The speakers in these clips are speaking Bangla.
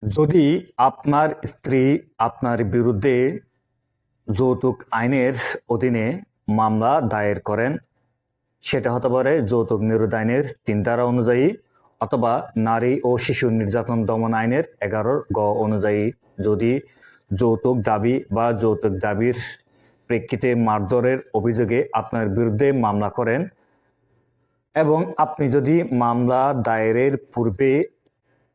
যদি আপনার স্ত্রী আপনার বিরুদ্ধে যৌতুক আইনের অধীনে মামলা দায়ের করেন, সেটা হতে পারে যৌতুক নিরোধ আইনের ৩ ধারা অনুযায়ী অথবা নারী ও শিশু নির্যাতন দমন আইনের ১১ গ অনুযায়ী। যদি যৌতুক দাবি বা যৌতুক দাবির প্রেক্ষিতে মারধরের অভিযোগে আপনার বিরুদ্ধে মামলা করেন এবং আপনি যদি মামলা দায়েরের পূর্বে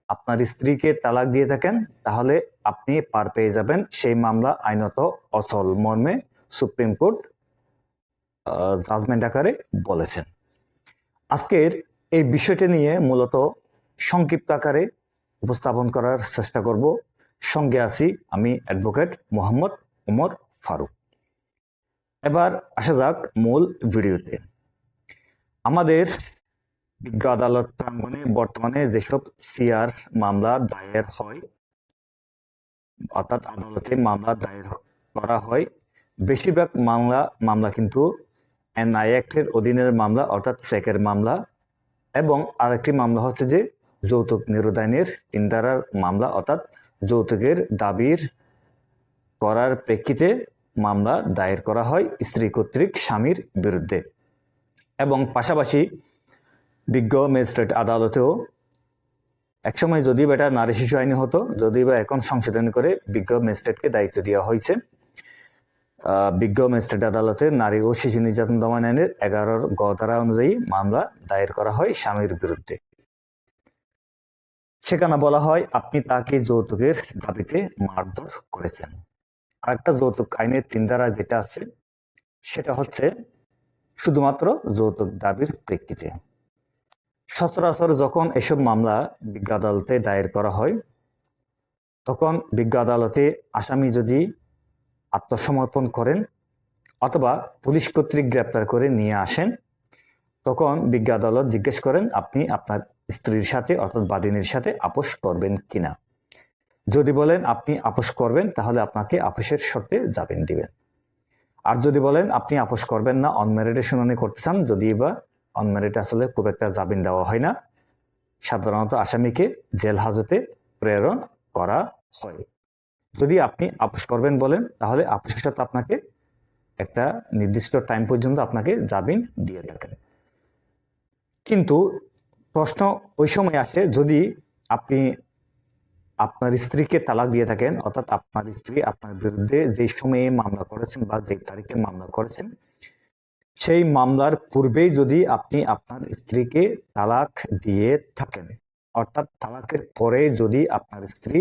আপনার স্ত্রীকে তালাক দিয়ে থাকেন, তাহলে আপনি পার পেয়ে যাবেন। সেই মামলা আইনত অচল মর্মে সুপ্রিম কোর্ট জাজমেন্ট আকারে বলেছেন। আজকের এই বিষয়টি নিয়ে মূলত সংক্ষিপ্ত আকারে উপস্থাপন করার চেষ্টা করব। সঙ্গে আছি আমি অ্যাডভোকেট মোহাম্মদ ওমর ফারুক। এবার আসা যাক মূল ভিডিওতে। আমাদের বিজ্ঞ আদালত প্রাঙ্গণে বর্তমানে যেসব সিআর মামলা দায়ের হয়, অর্থাৎ আদালতে মামলা দায়ের করা হয়, বেশিরভাগ মামলা কিন্তু এনআই অ্যাক্টের অধীনের মামলা, অর্থাৎ সেকের মামলা, এবং আরেকটি মামলা হচ্ছে যে যৌতুক নিরোধ আইনের ৩ ধারার মামলা, অর্থাৎ যৌতুকের দাবির করার প্রেক্ষিতে মামলা দায়ের করা হয় স্ত্রী কর্তৃক স্বামীর বিরুদ্ধে। এবং পাশাপাশি বিজ্ঞ ম্যাজিস্ট্রেট আদালতেও একসময় যদি বা এটা নারী শিশু আইনে হতো, যদি বা এখন সংশোধন করে বিজ্ঞ ম্যাজিস্ট্রেটকে দায়িত্ব দেওয়া হয়েছে। বিজ্ঞ ম্যাজিস্ট্রেট আদালতে নারী ও শিশু নির্যাতন দমন আইনের ১১ গ ধারা অনুযায়ী মামলা দায়ের করা হয় স্বামীর বিরুদ্ধে। সেখানে বলা হয় আপনি তাকে যৌতুকের দাবিতে মারধর করেছেন। আরেকটা যৌতুক আইনের ৩ ধারা যেটা আছে, সেটা হচ্ছে শুধুমাত্র যৌতুক দাবির প্রেক্ষিতে। সচরাচর যখন এসব মামলা বিজ্ঞ আদালতে দায়ের করা হয়, তখন বিজ্ঞ আদালতে আসামি যদি আত্মসমর্পণ করেন অথবা পুলিশ কর্তৃক গ্রেপ্তার করে নিয়ে আসেন, তখন বিজ্ঞ আদালত জিজ্ঞেস করেন আপনি আপনার স্ত্রীর সাথে অর্থাৎ বাদিনীর সাথে আপোষ করবেন কিনা। যদি বলেন আপনি আপোষ করবেন, তাহলে আপনাকে আপোষের শর্তে জামিন দিবেন। আর যদি বলেন আপনি আপোষ করবেন না, অনমেরিটে শুনানি করতে চান, যদি বা অনমেরিটে আসলে খুব একটা জামিন দেওয়া হয় না, সাধারণত আসামিকে জেল হাজতে প্রেরণ করা হয়। যদি আপনি আপোষ করবেন বলেন, তাহলে আপোষের সাথে আপনাকে একটা নির্দিষ্ট টাইম পর্যন্ত আপনাকে জামিন দিয়ে থাকেন। কিন্তু প্রশ্ন ওই সময় আসে, যদি আপনি আপনার স্ত্রীকে তালাক দিয়ে থাকেন, অর্থাৎ আপনার স্ত্রী আপনার বিরুদ্ধে যে সময়ে মামলা করেছেন বা যে তারিখে মামলা করেছেন, সেই মামলার পূর্বেই যদি আপনি আপনার স্ত্রীকে তালাক দিয়ে থাকেন, অর্থাৎ তালাকের পরে যদি আপনার স্ত্রী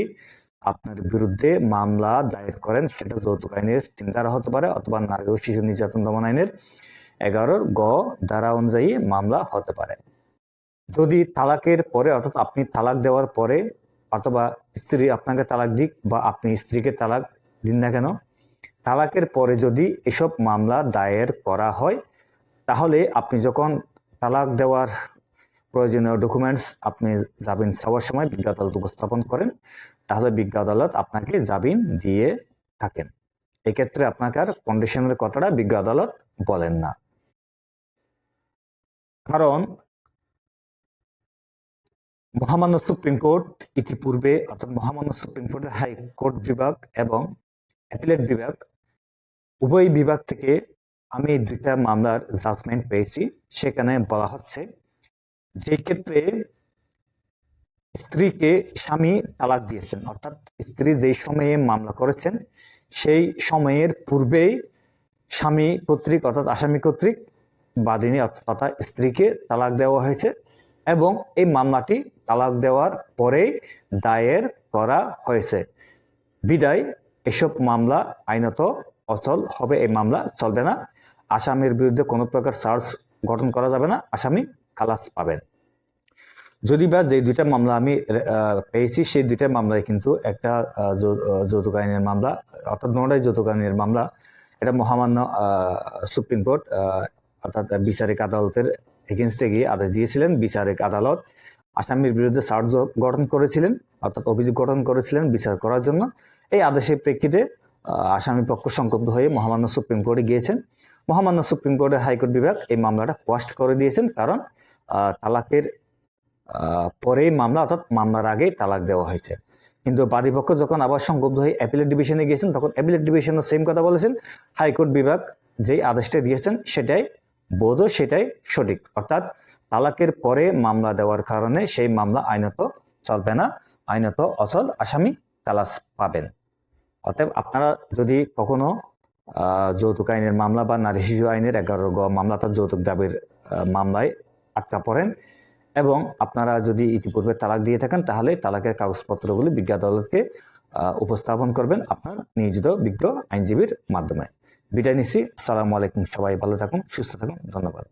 আপনার বিরুদ্ধে মামলা দায়ের করেন, সেটা যৌতুক আইনের ৩ ধারা হতে পারে অথবা নারী ও শিশু নির্যাতন দমন আইনের ১১ গ ধারা অনুযায়ী মামলা হতে পারে। যদি তালাকের পরে, অর্থাৎ আপনি তালাক দেওয়ার পরে, অথবা স্ত্রী আপনাকে তালাক দিক বা আপনি স্ত্রীকে তালাক দিন না কেন, তালাকের পরে যদি এসব মামলা দায়ের করা হয়, তাহলে আপনি যখন তালাক দেওয়ার প্রয়োজনীয় ডকুমেন্টস আপনি জামিন চাওয়ার সময় বিজ্ঞ আদালত উপস্থাপন করেন, তাহলে বিজ্ঞ আদালত আপনাকে জামিন দিয়ে থাকেন। এক্ষেত্রে আপনাকে আর কন্ডিশনের কথাটা বিজ্ঞ আদালত বলেন না। কারণ মহামান্য সুপ্রিম কোর্ট ইতিপূর্বে, অর্থাৎ মহামান্য সুপ্রিম কোর্টের হাইকোর্ট বিভাগ এবং অ্যাপিলেট বিভাগ, উভয় বিভাগ থেকে আমি 2টা মামলার জাজমেন্ট পেয়েছি। সেখানে বলা হচ্ছে যে ক্ষেত্রে স্ত্রীকে স্বামী তালাক দিয়েছেন, অর্থাৎ স্ত্রী যেই সময়ে মামলা করেছেন সেই সময়ের পূর্বেই স্বামী কর্তৃক, অর্থাৎ আসামি কর্তৃক বাদিনী তথা স্ত্রীকে তালাক দেওয়া হয়েছে এবং এই মামলাটি তালাক দেওয়ার পরেই দায়ের করা হয়েছে। বিদায় এসব মামলা আইনত অচল হবে, এই মামলা চলবে না। আসামির বিরুদ্ধে কোনো প্রকার চার্জ গঠন করা যাবে না, আসামি খালাস পাবেন। যদি বা যে 2টা মামলা আমি পেয়েছি, সেই 2টা মামলায় কিন্তু একটা যৌতুক আইনের মামলা, অর্থাৎ 9টাই যৌতুক আইনের মামলা। এটা মহামান্য সুপ্রিম কোর্ট অর্থাৎ বিচারিক আদালতের এগেনস্টে গিয়ে আদেশ দিয়েছিলেন। বিচারিক আদালত আসামির বিরুদ্ধে চার্জ গঠন করেছিলেন, অর্থাৎ অভিযোগ গঠন করেছিলেন বিচার করার জন্য। এই আদেশের প্রেক্ষিতে আসামি পক্ষ সংক্ষুব্ধ হয়ে মহামান্য সুপ্রিম কোর্টে গিয়েছেন। মহামান্য সুপ্রিম কোর্টের হাইকোর্ট বিভাগ এই মামলাটা কোয়াশ করে দিয়েছেন, কারণ তালাকের পরেই মামলা অর্থাৎ মামলার আগেই তালাক দেওয়া হয়েছে। কিন্তু বাদীপক্ষ যখন আবার সংক্ষুব্ধ হয়ে অ্যাপিলেট ডিভিশনে গিয়েছেন তখন অ্যাপিলেট ডিভিশনে সেম কথা বলেছেন, হাইকোর্ট বিভাগ যেই আদেশটা দিয়েছেন সেটাই বৈধ, সেটাই সঠিক। অর্থাৎ তালাকের পরে মামলা দেওয়ার কারণে সেই মামলা আইনত চলবে না, আইনত অচল, আসামি তালাক পাবেন। অতএব আপনারা যদি কখনো যৌতুক আইনের মামলা বা নারী শিশু আইনের 11 মামলা অর্থাৎ যৌতুক দাবির মামলায় আটকা পড়েন এবং আপনারা যদি ইতিপূর্বে তালাক দিয়ে থাকেন তাহলে তালাকের কাগজপত্রগুলি বিজ্ঞ আদালতকে উপস্থাপন করবেন আপনার নিয়োজিত বিজ্ঞ আইনজীবীর মাধ্যমে। বিদায় নিচ্ছি। আসসালামু আলাইকুম। সবাই ভালো থাকুন, সুস্থ থাকুন। ধন্যবাদ।